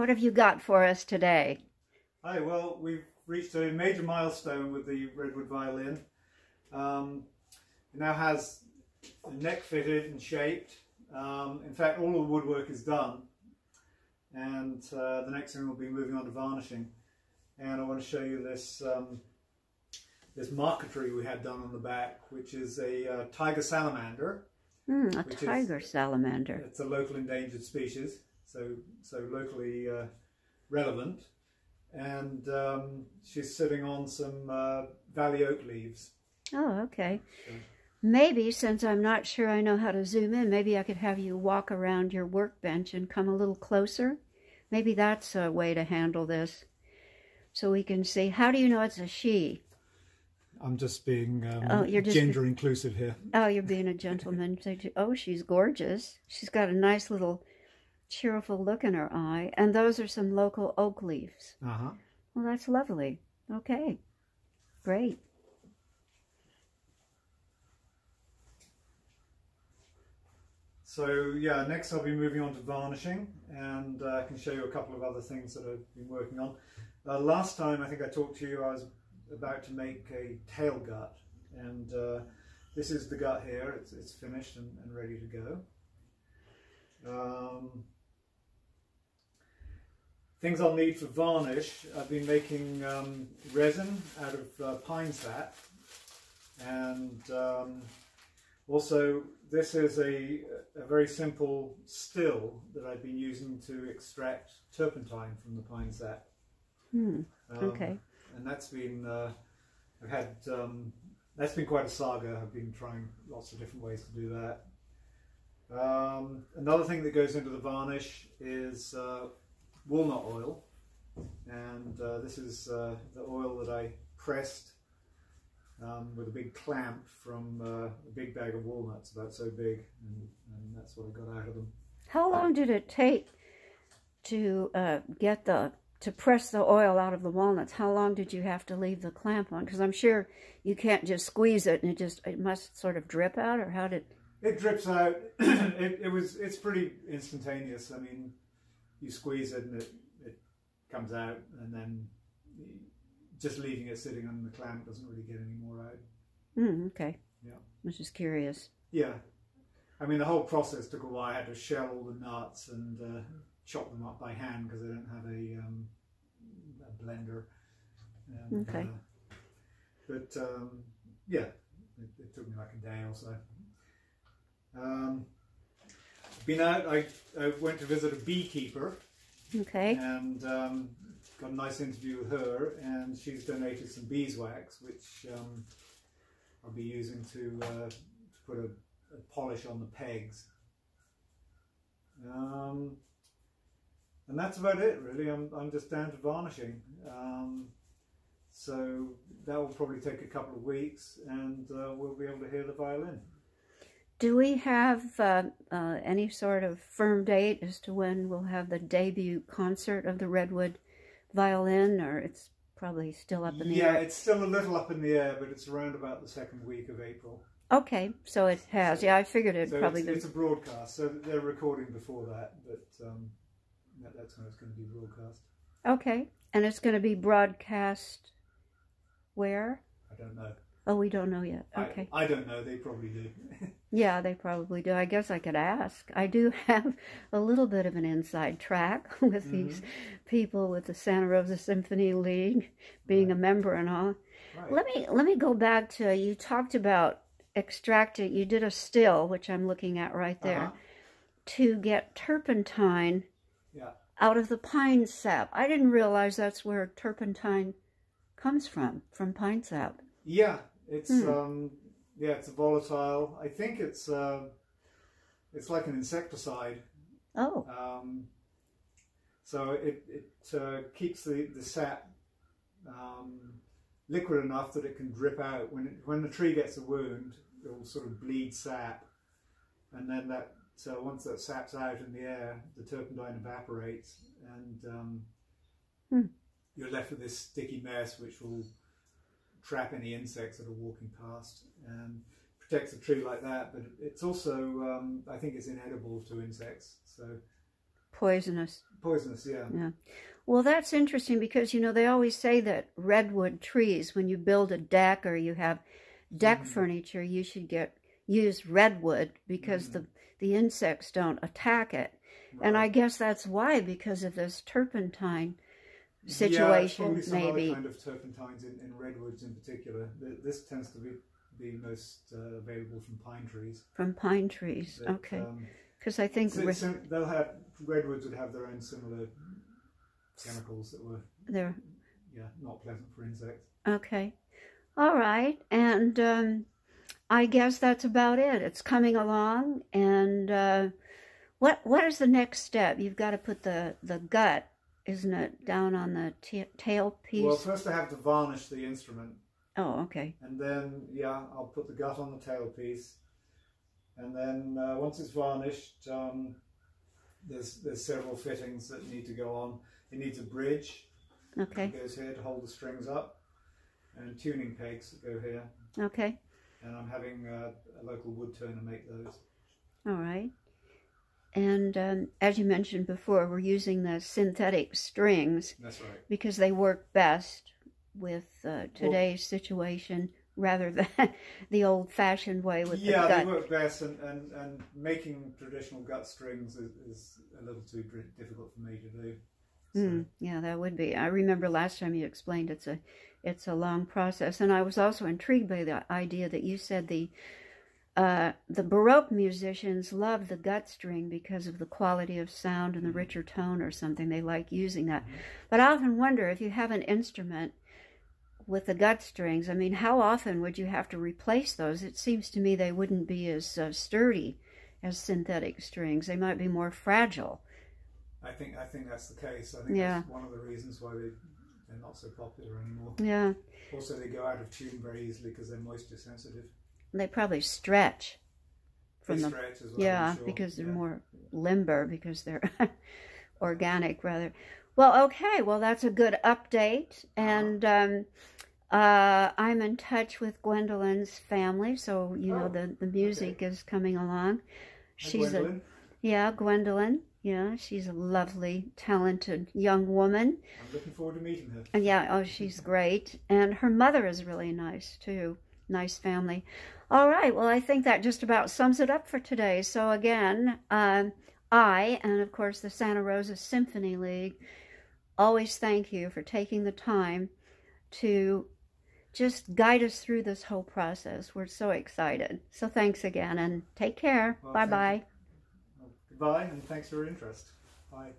What have you got for us today? Hi, well, we've reached a major milestone with the Redwood violin. It now has the neck fitted and shaped. In fact, all of the woodwork is done, and the next thing we'll be moving on to varnishing. And I want to show you this this marquetry we had done on the back, which is a tiger salamander. A tiger salamander. It's a local endangered species, so locally relevant. And she's sitting on some valley oak leaves. Oh, okay. So, maybe, since I'm not sure I know how to zoom in, maybe I could have you walk around your workbench and come a little closer. Maybe that's a way to handle this, so we can see. How do you know it's a she? I'm just being you're just gender inclusive here. Oh, you're being a gentleman. Oh, she's gorgeous. She's got a nice little cheerful look in her eye. And those are some local oak leaves. Uh-huh. Well, that's lovely. Okay, great. So yeah, next I'll be moving on to varnishing, and I can show you a couple of other things that I've been working on. Last time I think I talked to you, I was about to make a tail gut, and this is the gut here. It's finished and ready to go. Things I'll need for varnish: I've been making resin out of pine sap, and also this is a very simple still that I've been using to extract turpentine from the pine sap. Okay. And that's been that's been quite a saga. I've been trying lots of different ways to do that. Another thing that goes into the varnish is walnut oil, and this is the oil that I pressed with a big clamp from a big bag of walnuts, about so big, and that's what I got out of them. How long did it take to to press the oil out of the walnuts? How long did you have to leave the clamp on? Because I'm sure you can't just squeeze it and it must sort of drip out, or how did it drips out? It's pretty instantaneous. I mean, you squeeze it and it comes out, and then just leaving it sitting on the clamp doesn't really get any more out. Okay. Yeah. I was just curious. Yeah. I mean, the whole process took a while. I had to shell all the nuts and chop them up by hand because I don't have a blender. And, okay. Yeah, it took me like a day or so. Been out. I went to visit a beekeeper. Okay. And got a nice interview with her, and she's donated some beeswax, which I'll be using to put a polish on the pegs. And that's about it, really. I'm just down to varnishing. So that will probably take a couple of weeks, and we'll be able to hear the violin. Do we have any sort of firm date as to when we'll have the debut concert of the Redwood violin, or it's probably still up in the air? Yeah, it's still a little up in the air, but it's around about the second week of April. Okay, so it has. Yeah, I figured it probably. It's a broadcast, so they're recording before that, but that's when it's going to be broadcast. Okay, and it's going to be broadcast where? I don't know. Oh, we don't know yet. Okay. I don't know. They probably do. Yeah, they probably do. I guess I could ask. I do have a little bit of an inside track with these people with the Santa Rosa Symphony League, being a member and all. Right. Let me go back to, you talked about extracting. You did a still, which I'm looking at right there, to get turpentine out of the pine sap. I didn't realize that's where turpentine comes from pine sap. Yeah. It's yeah, it's a volatile. I think it's like an insecticide. Oh. So it keeps the sap liquid enough that it can drip out. When the tree gets a wound, it will sort of bleed sap, and then once that sap's out in the air, the turpentine evaporates, and you're left with this sticky mess, which will trap any insects that are walking past and protects the tree like that. But it's also, I think it's inedible to insects. So poisonous. Poisonous, yeah. Yeah. Well, that's interesting because, you know, they always say that redwood trees, when you build a deck or you have deck furniture, you should use redwood because the insects don't attack it. Right. And I guess that's why, because of this turpentine situation, yeah, some maybe. Other kind of turpentines in redwoods in particular. This tends to be most available from pine trees. From pine trees, but, okay. Because I think they'll have redwoods would have their own similar chemicals that were not pleasant for insects. Okay, all right, and I guess that's about it. It's coming along, and what is the next step? You've got to put the gut, isn't it, down on the tail piece? Well, first I have to varnish the instrument. Oh, okay. And then I'll put the gut on the tail piece, and then once it's varnished, there's several fittings that need to go on. It needs a bridge. Okay. That goes here to hold the strings up, and tuning pegs that go here. Okay. And I'm having a local wood turner make those. All right. And as you mentioned before, we're using the synthetic strings. That's right. Because they work best with today's situation rather than the old-fashioned way with the gut. Yeah, they work best, and making traditional gut strings is a little too difficult for me to do. So. Yeah, that would be. I remember last time you explained it's a long process, and I was also intrigued by the idea that you said the Baroque musicians love the gut string because of the quality of sound and the richer tone or something. They like using that. But I often wonder if you have an instrument with the gut strings, I mean, how often would you have to replace those? It seems to me they wouldn't be as sturdy as synthetic strings. They might be more fragile. I think that's the case. I think that's one of the reasons why they're not so popular anymore. Yeah. Also, they go out of tune very easily because they're moisture sensitive. They probably stretch. They stretch as well. Yeah, sure. Because they're more limber, because they're organic rather. Well, okay. Well, that's a good update, and I'm in touch with Gwendolyn's family, so you know the music is coming along. She's Gwendolyn? Gwendolyn. Yeah, she's a lovely, talented young woman. I'm looking forward to meeting her. And she's great, and her mother is really nice too. Nice family. All right. Well, I think that just about sums it up for today. So again, I and of course the Santa Rosa Symphony League always thank you for taking the time to just guide us through this whole process. We're so excited. So thanks again, and take care. Bye-bye. Well, goodbye, and thanks for your interest. Bye.